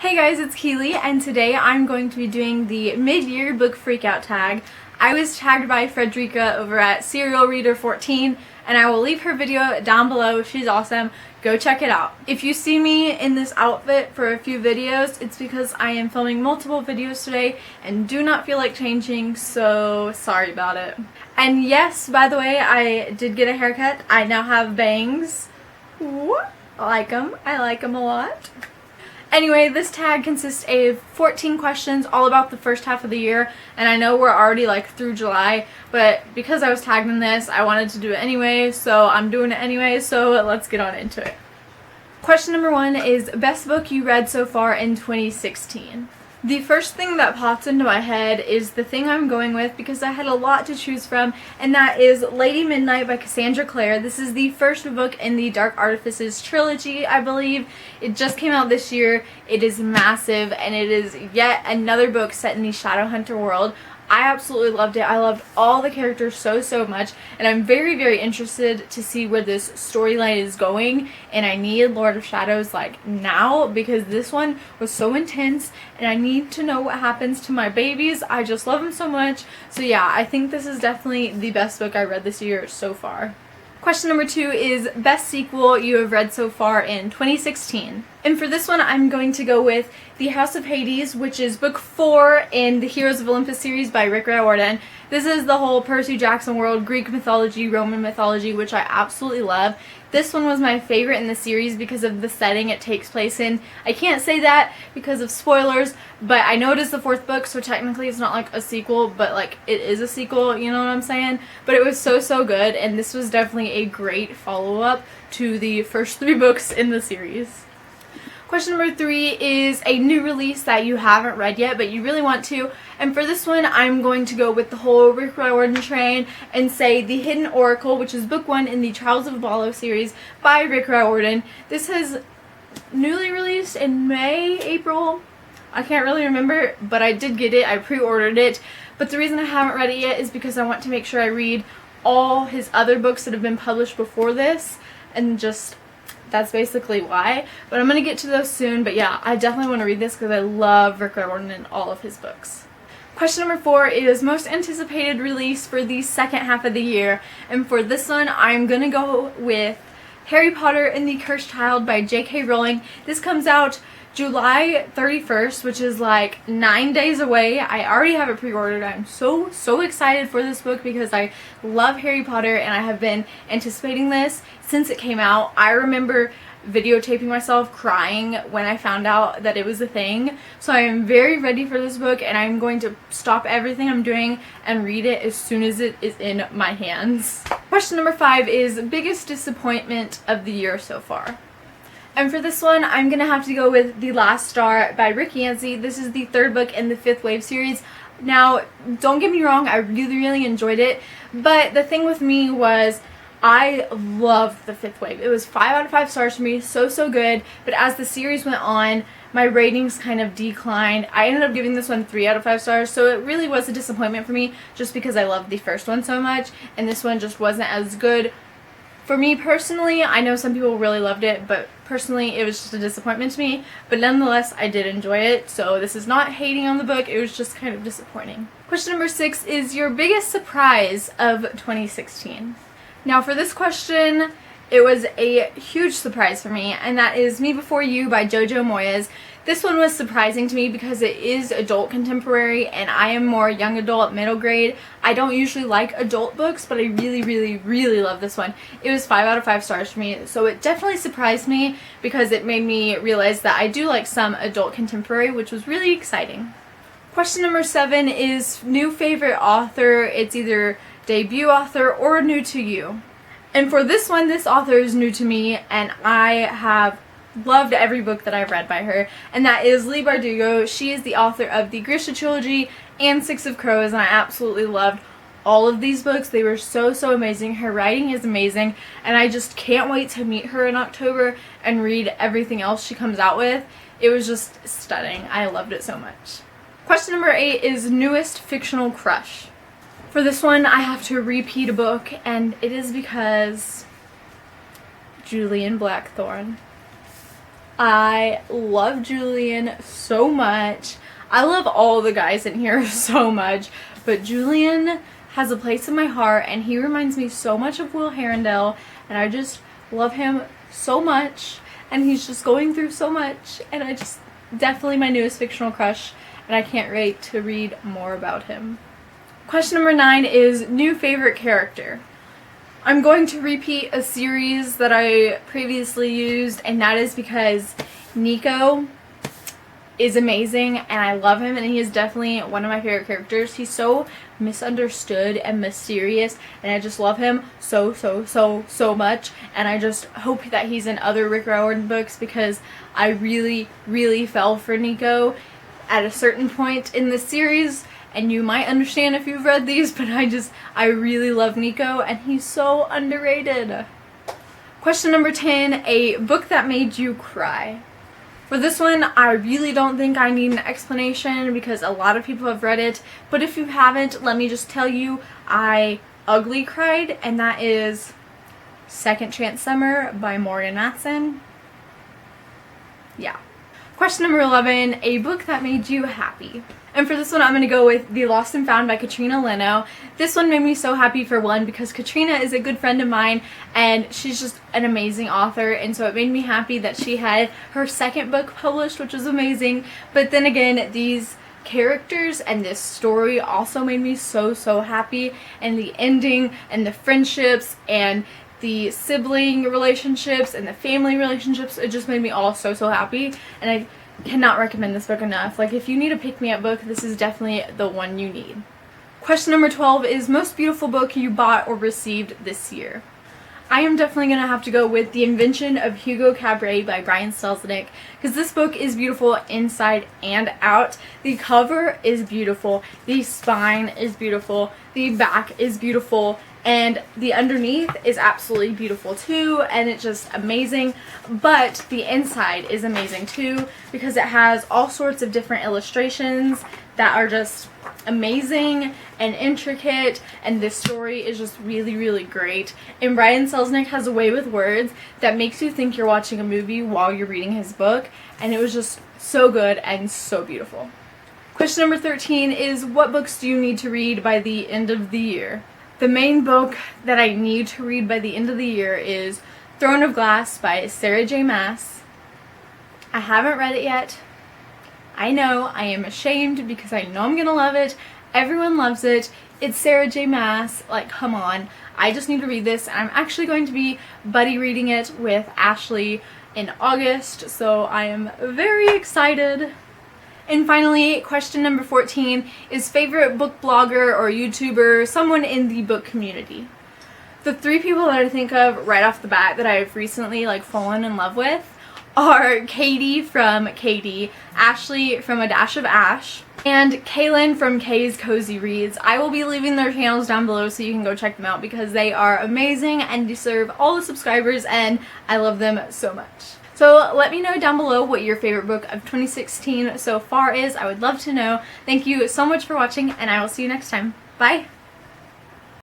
Hey guys, it's Keeley, and today I'm going to be doing the mid-year book freakout tag. I was tagged by Frederica over at Serial Reader 14, and I will leave her video down below. She's awesome. Go check it out. If you see me in this outfit for a few videos, it's because I am filming multiple videos today and do not feel like changing, so sorry about it. And yes, by the way, I did get a haircut. I now have bangs. I like them. I like them a lot. Anyway, this tag consists of 14 questions all about the first half of the year, and I know we're already like through July, but because I was tagged in this, I wanted to do it anyway, so I'm doing it anyway, so let's get on into it. Question number 1 is best book you read so far in 2016. The first thing that pops into my head is the thing I'm going with because I had a lot to choose from, and that is Lady Midnight by Cassandra Clare. This is the first book in the Dark Artifices trilogy, I believe. It just came out this year. It is massive, and it is yet another book set in the Shadowhunter world. I absolutely loved it. I loved all the characters so much, and I'm very interested to see where this storyline is going, and I need Lord of Shadows like now because this one was so intense and I need to know what happens to my babies. I just love them so much. So yeah, I think this is definitely the best book I read this year so far. Question number 2 is best sequel you have read so far in 2016. And for this one, I'm going to go with The House of Hades, which is book 4 in the Heroes of Olympus series by Rick Riordan. This is the whole Percy Jackson world, Greek mythology, Roman mythology, which I absolutely love. This one was my favorite in the series because of the setting it takes place in. I can't say that because of spoilers, but I know it is the 4th book, so technically it's not like a sequel, but like it is a sequel, you know what I'm saying? But it was so good, and this was definitely a great follow-up to the first 3 books in the series. Question number 3 is a new release that you haven't read yet, but you really want to. And for this one, I'm going to go with the whole Rick Riordan train and say The Hidden Oracle, which is book 1 in the Trials of Apollo series by Rick Riordan. This has newly released in May, April. I can't really remember, but I did get it. I pre-ordered it. But the reason I haven't read it yet is because I want to make sure I read all his other books that have been published before this, and just that's basically why. But I'm going to get to those soon. But yeah, I definitely want to read this because I love Rick Riordan and all of his books. Question number 4 is most anticipated release for the second half of the year. And for this one, I'm going to go with Harry Potter and the Cursed Child by J.K. Rowling. This comes out July 31st, which is like 9 days away. I already have it pre-ordered. I'm so excited for this book because I love Harry Potter and I have been anticipating this since it came out. I remember videotaping myself crying when I found out that it was a thing. So I am very ready for this book, and I'm going to stop everything I'm doing and read it as soon as it is in my hands. Question number 5 is biggest disappointment of the year so far. And for this one, I'm going to have to go with The Last Star by Rick Yancey. This is the 3rd book in the 5th Wave series. Now, don't get me wrong, I really enjoyed it, but the thing with me was I loved the 5th Wave. It was 5 out of 5 stars for me, so good, but as the series went on, my ratings kind of declined. I ended up giving this one 3 out of 5 stars, so it really was a disappointment for me just because I loved the first one so much, and this one just wasn't as good. For me personally, I know some people really loved it, but personally it was just a disappointment to me, but nonetheless I did enjoy it, so this is not hating on the book, it was just kind of disappointing. Question number 6 is your biggest surprise of 2016. Now for this question, it was a huge surprise for me, and that is Me Before You by Jojo Moyes. This one was surprising to me because it is adult contemporary, and I am more young adult, middle grade. I don't usually like adult books, but I really love this one. It was 5 out of 5 stars for me, so it definitely surprised me because it made me realize that I do like some adult contemporary, which was really exciting. Question number 7 is new favorite author. It's either debut author or new to you. And for this one, this author is new to me, and I have loved every book that I've read by her, and that is Leigh Bardugo. She is the author of the Grisha trilogy and 6 of Crows, and I absolutely loved all of these books. They were so amazing. Her writing is amazing, and I just can't wait to meet her in October and read everything else she comes out with. It was just stunning. I loved it so much. Question number 8 is newest fictional crush. For this one, I have to repeat a book, and it is because Julian Blackthorne. I love Julian so much. I love all the guys in here so much, but Julian has a place in my heart, and he reminds me so much of Will Herondale, and I just love him so much, and he's just going through so much, and I just definitely my newest fictional crush, and I can't wait to read more about him. Question number 9 is new favorite character. I'm going to repeat a series that I previously used, and that is because Nico is amazing and I love him, and he is definitely one of my favorite characters. He's so misunderstood and mysterious, and I just love him so much, and I just hope that he's in other Rick Riordan books because I really fell for Nico at a certain point in the series. And you might understand if you've read these, but I really love Nico, and he's so underrated. Question number 10, a book that made you cry. For this one, I really don't think I need an explanation because a lot of people have read it, but if you haven't, let me just tell you, I ugly cried, and that is Second Chance Summer by Morgan Matson. Yeah. Question number 11, a book that made you happy. And for this one, I'm going to go with The Lost and Found by Katrina Leno. This one made me so happy for one because Katrina is a good friend of mine and she's just an amazing author, and so it made me happy that she had her second book published, which was amazing. But then again, these characters and this story also made me so happy, and the ending and the friendships and the sibling relationships and the family relationships, it just made me all so happy, and I cannot recommend this book enough. Like, if you need a pick-me-up book, this is definitely the one you need. Question number 12 is most beautiful book you bought or received this year. I am definitely going to have to go with The Invention of Hugo Cabret by Brian Selznick, because this book is beautiful inside and out. The cover is beautiful, the spine is beautiful, the back is beautiful, and the underneath is absolutely beautiful too, and it's just amazing. But the inside is amazing too because it has all sorts of different illustrations that are just amazing and intricate, and this story is just really great. And Brian Selznick has a way with words that makes you think you're watching a movie while you're reading his book, and it was just so good and so beautiful. Question number 13 is what books do you need to read by the end of the year? The main book that I need to read by the end of the year is Throne of Glass by Sarah J. Maas. I haven't read it yet. I know, I am ashamed because I know I'm gonna love it. Everyone loves it. It's Sarah J. Maas. Like, come on. I just need to read this. I'm actually going to be buddy reading it with Ashley in August, so I am very excited. And finally, question number 14 is favorite book blogger or YouTuber, someone in the book community. The 3 people that I think of right off the bat that I've recently fallen in love with are Katie from Katie, Ashley from A Dash of Ash, and Kaylin from Kay's Cozy Reads. I will be leaving their channels down below so you can go check them out because they are amazing and deserve all the subscribers, and I love them so much. So let me know down below what your favorite book of 2016 so far is. I would love to know. Thank you so much for watching, and I will see you next time. Bye!